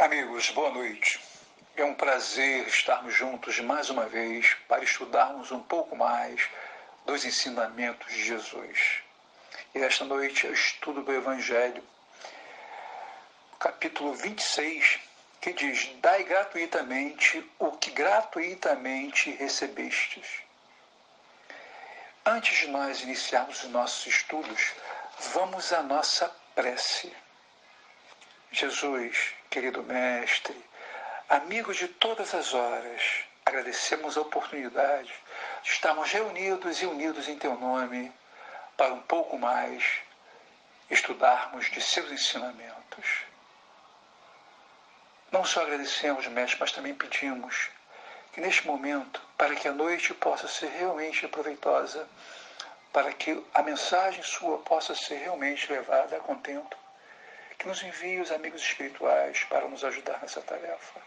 Amigos, boa noite. É um prazer estarmos juntos mais uma vez para estudarmos um pouco mais dos ensinamentos de Jesus. E esta noite é o estudo do Evangelho, capítulo 26, que diz: Dai gratuitamente o que gratuitamente recebestes. Antes de nós iniciarmos os nossos estudos, vamos à nossa prece. Jesus, querido Mestre, amigo de todas as horas, agradecemos a oportunidade de estarmos reunidos e unidos em Teu nome para um pouco mais estudarmos de Seus ensinamentos. Não só agradecemos, Mestre, mas também pedimos que neste momento, para que a noite possa ser realmente proveitosa, para que a mensagem Sua possa ser realmente levada a contento, que nos envie os amigos espirituais para nos ajudar nessa tarefa,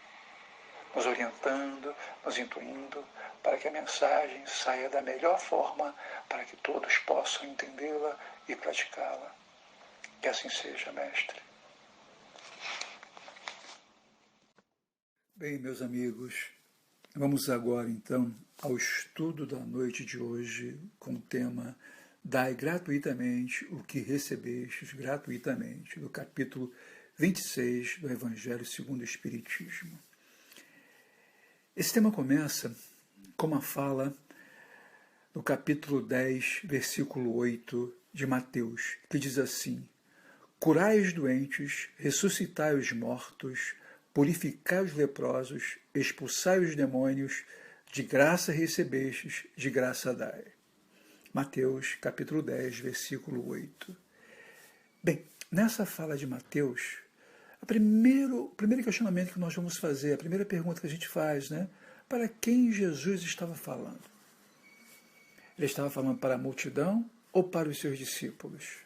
nos orientando, nos intuindo, para que a mensagem saia da melhor forma, para que todos possam entendê-la e praticá-la. Que assim seja, Mestre. Bem, meus amigos, vamos agora então ao estudo da noite de hoje com o tema Dai gratuitamente o que recebestes gratuitamente, do capítulo 26 do Evangelho segundo o Espiritismo. Esse tema começa com uma fala no capítulo 10, versículo 8 de Mateus, que diz assim: Curai os doentes, ressuscitai os mortos, purificai os leprosos, expulsai os demônios, de graça recebestes, de graça dai. Mateus, capítulo 10, versículo 8. Bem, nessa fala de Mateus, o primeiro questionamento que nós vamos fazer, a primeira pergunta que a gente faz, para quem Jesus estava falando? Ele estava falando para a multidão ou para os seus discípulos?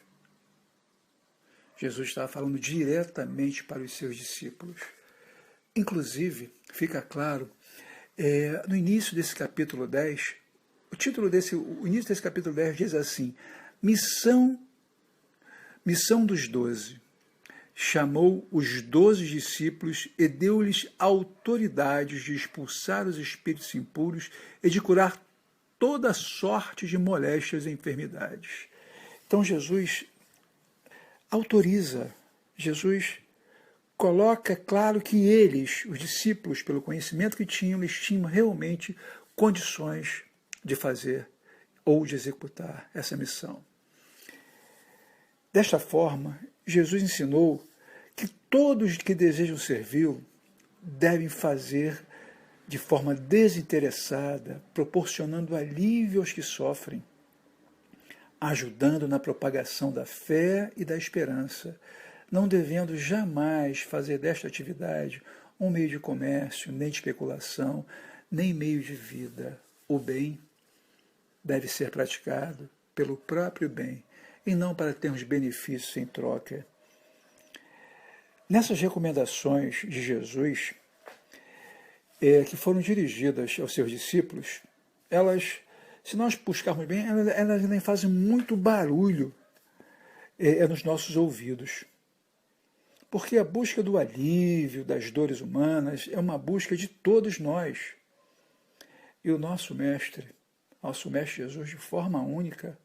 Jesus estava falando diretamente para os seus discípulos. Inclusive, fica claro, no início desse capítulo 10, o início desse capítulo 10 diz assim: missão dos 12. Chamou os 12 discípulos e deu-lhes autoridade de expulsar os espíritos impuros e de curar toda sorte de moléstias e enfermidades. Então Jesus autoriza, Jesus coloca claro que eles, os discípulos, pelo conhecimento que tinham, eles tinham realmente condições de fazer ou de executar essa missão. Desta forma, Jesus ensinou que todos que desejam servi-lo devem fazer de forma desinteressada, proporcionando alívio aos que sofrem, ajudando na propagação da fé e da esperança, não devendo jamais fazer desta atividade um meio de comércio, nem de especulação, nem meio de vida. O bem deve ser praticado pelo próprio bem, e não para termos benefícios em troca. Nessas recomendações de Jesus, que foram dirigidas aos seus discípulos, elas, se nós buscarmos bem, elas nem fazem muito barulho nos nossos ouvidos. Porque a busca do alívio das dores humanas é uma busca de todos nós. E o nosso Mestre Jesus, de forma única,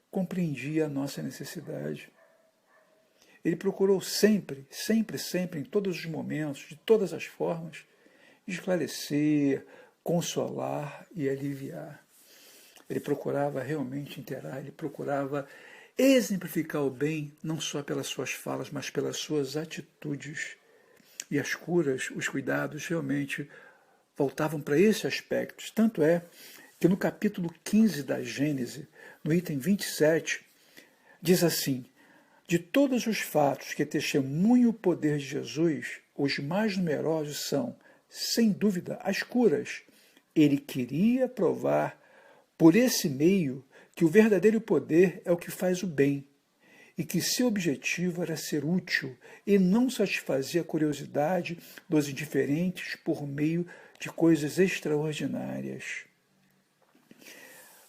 compreendia a nossa necessidade. Ele procurou sempre, em todos os momentos, de todas as formas, esclarecer, consolar e aliviar. Ele procurava realmente inteirar, ele procurava exemplificar o bem, não só pelas suas falas, mas pelas suas atitudes. E as curas, os cuidados, realmente voltavam para esses aspectos. Tanto é que no capítulo 15 da Gênese, no item 27, diz assim: de todos os fatos que testemunham o poder de Jesus, os mais numerosos são, sem dúvida, as curas. Ele queria provar, por esse meio, que o verdadeiro poder é o que faz o bem, e que seu objetivo era ser útil e não satisfazer a curiosidade dos indiferentes por meio de coisas extraordinárias.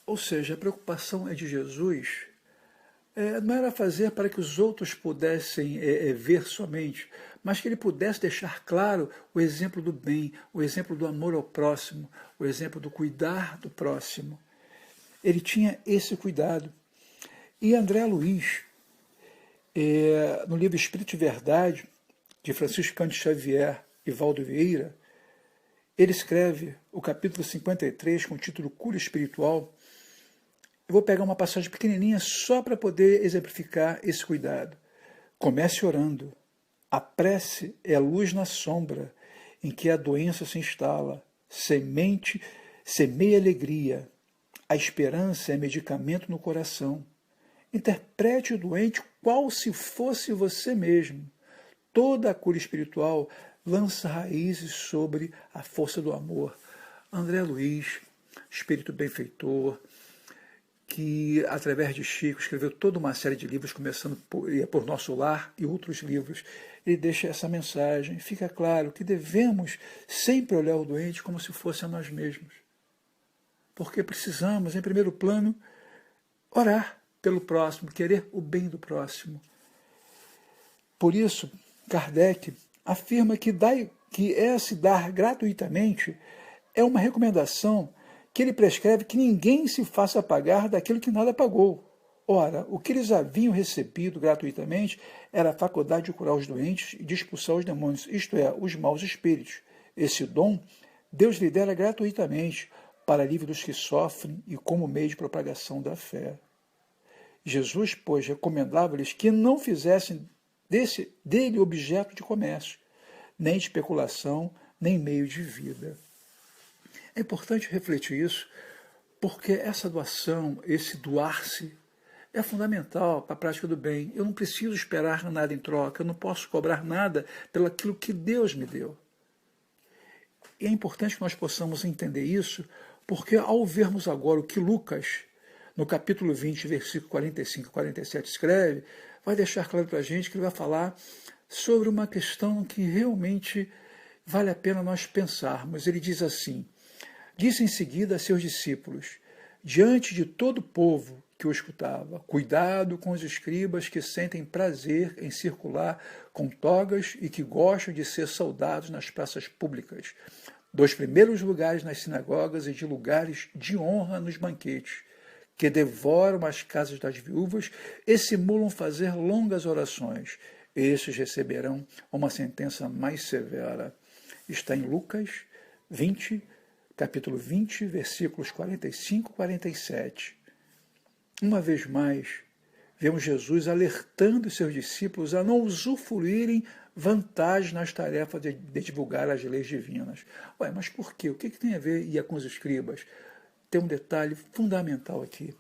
Ou seja, a preocupação é de Jesus não era fazer para que os outros pudessem ver somente, mas que ele pudesse deixar claro o exemplo do bem, o exemplo do amor ao próximo, o exemplo do cuidar do próximo. Ele tinha esse cuidado. E André Luiz, no livro Espírito e Verdade, de Francisco Cândido Xavier e Valdo Vieira, ele escreve o capítulo 53 com o título Cura Espiritual. Eu vou pegar uma passagem pequenininha só para poder exemplificar esse cuidado. Comece orando. A prece é a luz na sombra em que a doença se instala. Semeia alegria. A esperança é medicamento no coração. Interprete o doente qual se fosse você mesmo. Toda a cura espiritual lança raízes sobre a força do amor. André Luiz, espírito benfeitor, que através de Chico escreveu toda uma série de livros, começando por Nosso Lar e outros livros. Ele deixa essa mensagem. Fica claro que devemos sempre olhar o doente como se fosse a nós mesmos. Porque precisamos, em primeiro plano, orar pelo próximo, querer o bem do próximo. Por isso, Kardec afirma que se dar gratuitamente é uma recomendação que ele prescreve que ninguém se faça pagar daquilo que nada pagou. Ora, o que eles haviam recebido gratuitamente era a faculdade de curar os doentes e de expulsar os demônios, isto é, os maus espíritos. Esse dom Deus lhe dera gratuitamente para alívio dos que sofrem e como meio de propagação da fé. Jesus, pois, recomendava-lhes que não fizessem dele objeto de comércio, nem de especulação, nem meio de vida. É importante refletir isso, porque essa doação, esse doar-se, é fundamental para a prática do bem. Eu não preciso esperar nada em troca, eu não posso cobrar nada pelo aquilo que Deus me deu. E é importante que nós possamos entender isso, porque ao vermos agora o que Lucas, no capítulo 20, versículo 45 e 47, escreve, vai deixar claro para a gente que ele vai falar sobre uma questão que realmente vale a pena nós pensarmos. Ele diz assim: disse em seguida a seus discípulos, diante de todo o povo que o escutava, cuidado com os escribas que sentem prazer em circular com togas e que gostam de ser saudados nas praças públicas, dos primeiros lugares nas sinagogas e de lugares de honra nos banquetes, que devoram as casas das viúvas e simulam fazer longas orações. Estes receberão uma sentença mais severa. Está em Lucas 20, capítulo 20, versículos 45 e 47. Uma vez mais, vemos Jesus alertando os seus discípulos a não usufruírem vantagem nas tarefas de divulgar as leis divinas. Ué, mas por quê? O que tem a ver com os escribas? Tem um detalhe fundamental aqui.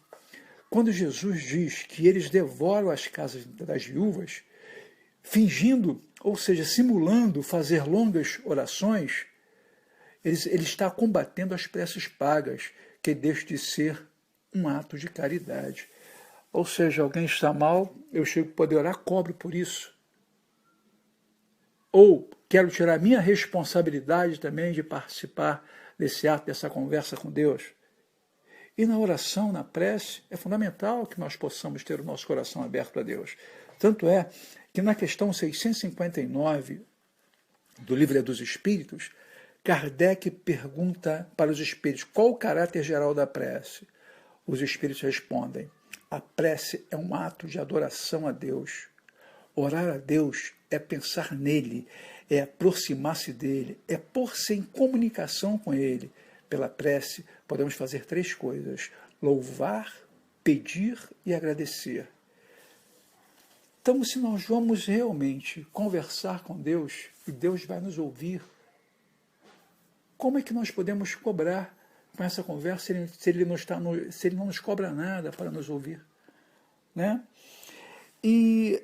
Quando Jesus diz que eles devoram as casas das viúvas, fingindo, ou seja, simulando fazer longas orações, ele está combatendo as preces pagas, que deixam de ser um ato de caridade. Ou seja, alguém está mal, eu chego a poder orar, cobro por isso. Ou quero tirar minha responsabilidade também de participar desse ato, dessa conversa com Deus. E na oração, na prece, é fundamental que nós possamos ter o nosso coração aberto a Deus. Tanto é que na questão 659 do Livro dos Espíritos, Kardec pergunta para os espíritos qual o caráter geral da prece. Os espíritos respondem: a prece é um ato de adoração a Deus. Orar a Deus é pensar nele, é aproximar-se dele, é pôr-se em comunicação com ele. Pela prece, podemos fazer três coisas: louvar, pedir e agradecer. Então, se nós vamos realmente conversar com Deus e Deus vai nos ouvir, como é que nós podemos cobrar com essa conversa se ele não nos cobra nada para nos ouvir? Né? E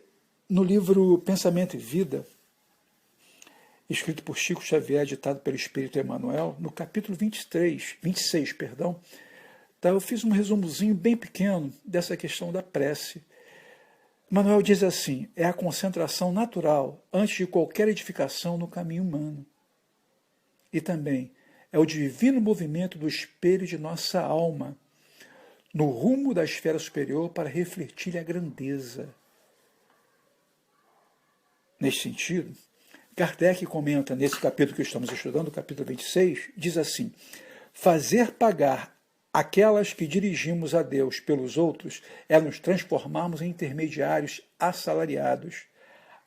no livro Pensamento e Vida, escrito por Chico Xavier, ditado pelo Espírito Emmanuel, no capítulo 26, tá, eu fiz um resumozinho bem pequeno dessa questão da prece. Emmanuel diz assim: é a concentração natural antes de qualquer edificação no caminho humano. E também é o divino movimento do espelho de nossa alma, no rumo da esfera superior para refletir a grandeza. Neste sentido, Kardec comenta nesse capítulo que estamos estudando, o capítulo 26, diz assim: fazer pagar aquelas que dirigimos a Deus pelos outros é nos transformarmos em intermediários assalariados.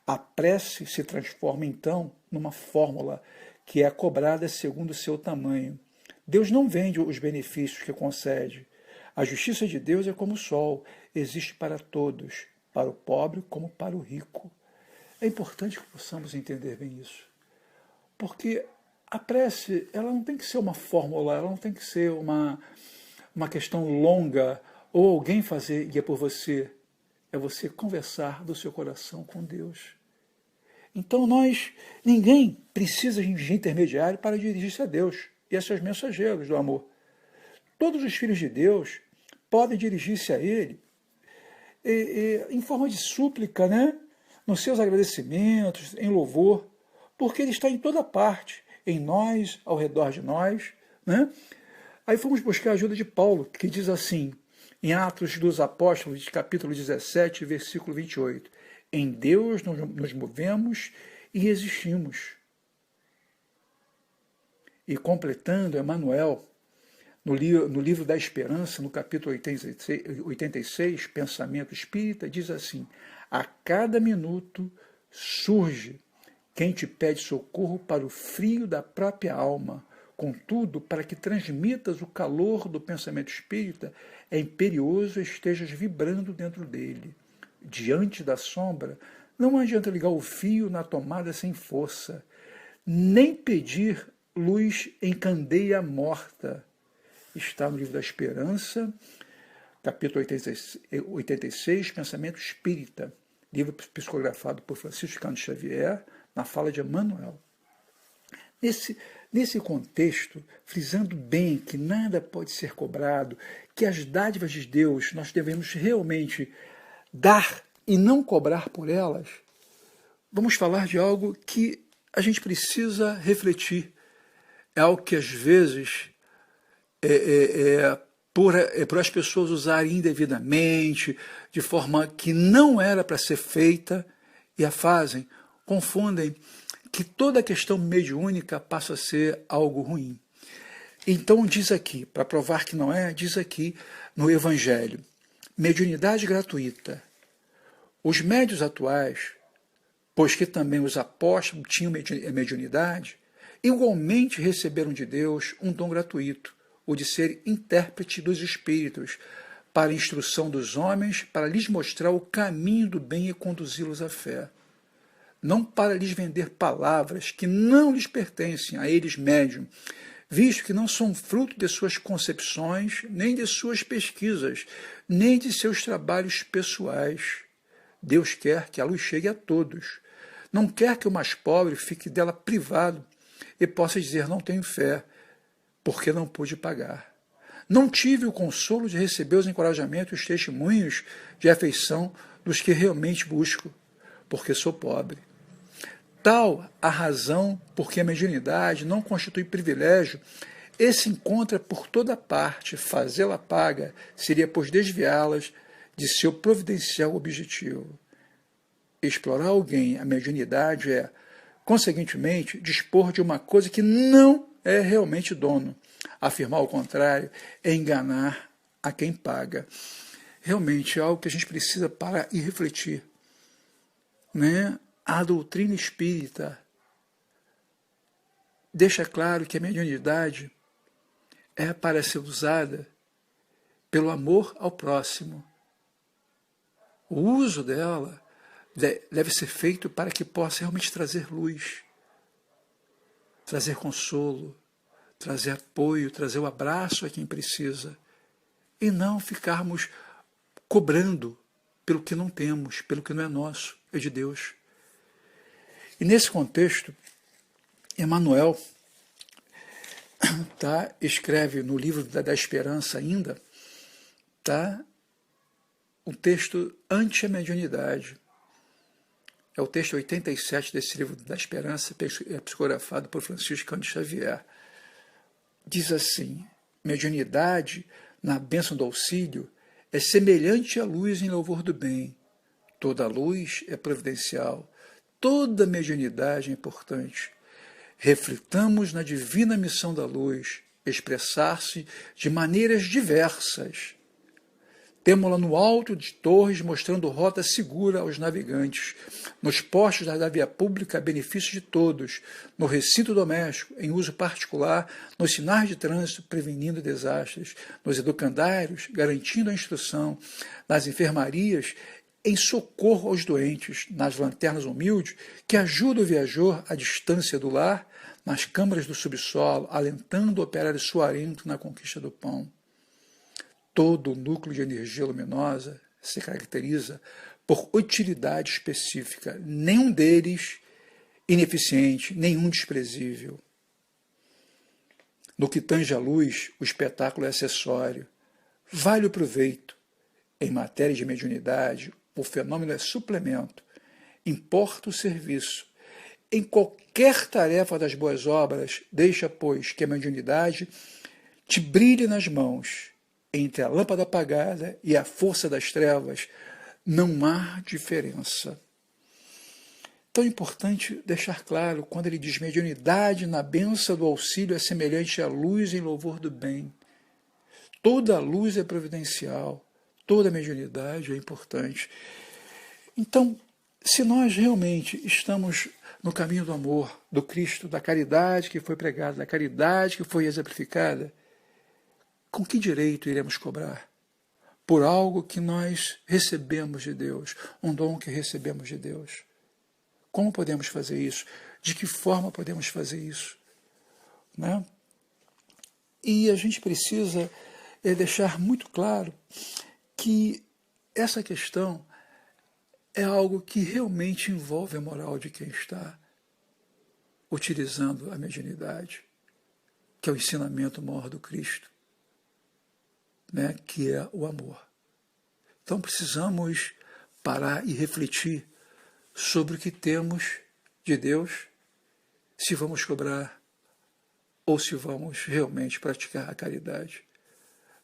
A prece se transforma, então, numa fórmula que é cobrada segundo o seu tamanho. Deus não vende os benefícios que concede. A justiça de Deus é como o sol, existe para todos, para o pobre como para o rico. É importante que possamos entender bem isso, porque a prece ela não tem que ser uma fórmula, ela não tem que ser uma questão longa, ou alguém fazer guia por você. É você conversar do seu coração com Deus. Então ninguém precisa de intermediário para dirigir-se a Deus e a seus mensageiros do amor. Todos os filhos de Deus podem dirigir-se a Ele em forma de súplica, né? Nos seus agradecimentos, em louvor, porque Ele está em toda parte, em nós, ao redor de nós, né? Aí fomos buscar a ajuda de Paulo, que diz assim, em Atos dos Apóstolos, capítulo 17, versículo 28, em Deus nos movemos e existimos. E completando, Emmanuel, no livro da Esperança, no capítulo 86, Pensamento Espírita, diz assim, a cada minuto surge quem te pede socorro para o frio da própria alma. Contudo, para que transmitas o calor do pensamento espírita, é imperioso estejas vibrando dentro dele. Diante da sombra, não adianta ligar o fio na tomada sem força, nem pedir luz em candeia morta. Está no livro da Esperança, capítulo 86, Pensamento Espírita, livro psicografado por Francisco Cândido Xavier, na fala de Emmanuel. Nesse contexto, frisando bem que nada pode ser cobrado, que as dádivas de Deus nós devemos realmente dar e não cobrar por elas, vamos falar de algo que a gente precisa refletir. É algo que às vezes por as pessoas usarem indevidamente, de forma que não era para ser feita, e a fazem, confundem que toda a questão mediúnica passa a ser algo ruim. Então diz aqui, para provar que não é, diz aqui no Evangelho, mediunidade gratuita. Os médiuns atuais, pois que também os apóstolos tinham mediunidade, igualmente receberam de Deus um dom gratuito, o de ser intérprete dos espíritos, para a instrução dos homens, para lhes mostrar o caminho do bem e conduzi-los à fé. Não para lhes vender palavras que não lhes pertencem a eles médium, visto que não são fruto de suas concepções, nem de suas pesquisas, nem de seus trabalhos pessoais. Deus quer que a luz chegue a todos. Não quer que o mais pobre fique dela privado e possa dizer não tenho fé, porque não pude pagar. Não tive o consolo de receber os encorajamentos e os testemunhos de afeição dos que realmente busco, porque sou pobre. Tal a razão porque a mediunidade não constitui privilégio e se encontra por toda parte. Fazê-la paga seria, pois, desviá-las de seu providencial objetivo. Explorar alguém a mediunidade é, conseguintemente, dispor de uma coisa que não é realmente dono. Afirmar o contrário é enganar a quem paga. Realmente é algo que a gente precisa parar e refletir, né? A doutrina espírita deixa claro que a mediunidade é para ser usada pelo amor ao próximo. O uso dela deve ser feito para que possa realmente trazer luz, trazer consolo, trazer apoio, trazer o abraço a quem precisa, e não ficarmos cobrando pelo que não temos, pelo que não é nosso, é de Deus. E nesse contexto, Emmanuel escreve no livro da Esperança ainda, um texto anti a mediunidade. É o texto 87 desse livro da Esperança, psicografado por Francisco Cândido Xavier. Diz assim, mediunidade na bênção do auxílio é semelhante à luz em louvor do bem. Toda luz é providencial, toda mediunidade é importante. Reflitamos na divina missão da luz, expressar-se de maneiras diversas. Temo-la no alto de torres, mostrando rota segura aos navegantes, nos postos da via pública a benefício de todos, no recinto doméstico, em uso particular, nos sinais de trânsito, prevenindo desastres, nos educandários, garantindo a instrução, nas enfermarias, em socorro aos doentes, nas lanternas humildes, que ajudam o viajor à distância do lar, nas câmaras do subsolo, alentando o operário suarento na conquista do pão. Todo o núcleo de energia luminosa se caracteriza por utilidade específica, nenhum deles ineficiente, nenhum desprezível. No que tange à luz, o espetáculo é acessório, vale o proveito. Em matéria de mediunidade, o fenômeno é suplemento, importa o serviço. Em qualquer tarefa das boas obras, deixa, pois, que a mediunidade te brilhe nas mãos. Entre a lâmpada apagada e a força das trevas, não há diferença. Tão importante deixar claro, quando ele diz mediunidade na bênção do auxílio é semelhante à luz em louvor do bem. Toda luz é providencial, toda mediunidade é importante. Então, se nós realmente estamos no caminho do amor, do Cristo, da caridade que foi pregada, da caridade que foi exemplificada, com que direito iremos cobrar? Por algo que nós recebemos de Deus, um dom que recebemos de Deus. Como podemos fazer isso? De que forma podemos fazer isso? Né? E a gente precisa deixar muito claro que essa questão é algo que realmente envolve a moral de quem está utilizando a mediunidade, que é o ensinamento maior do Cristo. Né, que é o amor. Então precisamos parar e refletir sobre o que temos de Deus, se vamos cobrar ou se vamos realmente praticar a caridade.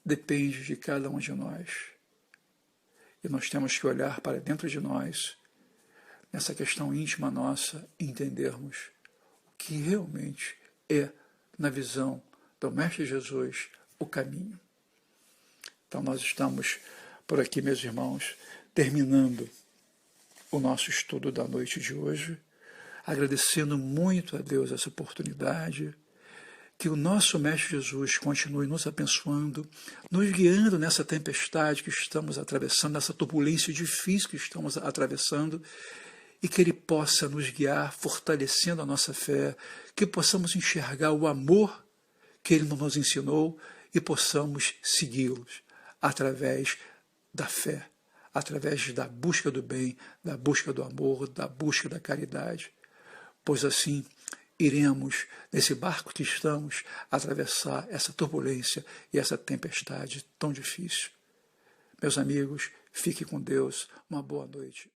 Depende de cada um de nós. E nós temos que olhar para dentro de nós, nessa questão íntima nossa, e entendermos o que realmente é, na visão do Mestre Jesus, o caminho. Então nós estamos por aqui, meus irmãos, terminando o nosso estudo da noite de hoje, agradecendo muito a Deus essa oportunidade, que o nosso Mestre Jesus continue nos abençoando, nos guiando nessa tempestade que estamos atravessando, nessa turbulência difícil que estamos atravessando, e que Ele possa nos guiar, fortalecendo a nossa fé, que possamos enxergar o amor que Ele nos ensinou e possamos segui-los através da fé, através da busca do bem, da busca do amor, da busca da caridade. Pois assim iremos, nesse barco que estamos, atravessar essa turbulência e essa tempestade tão difícil. Meus amigos, fiquem com Deus, uma boa noite.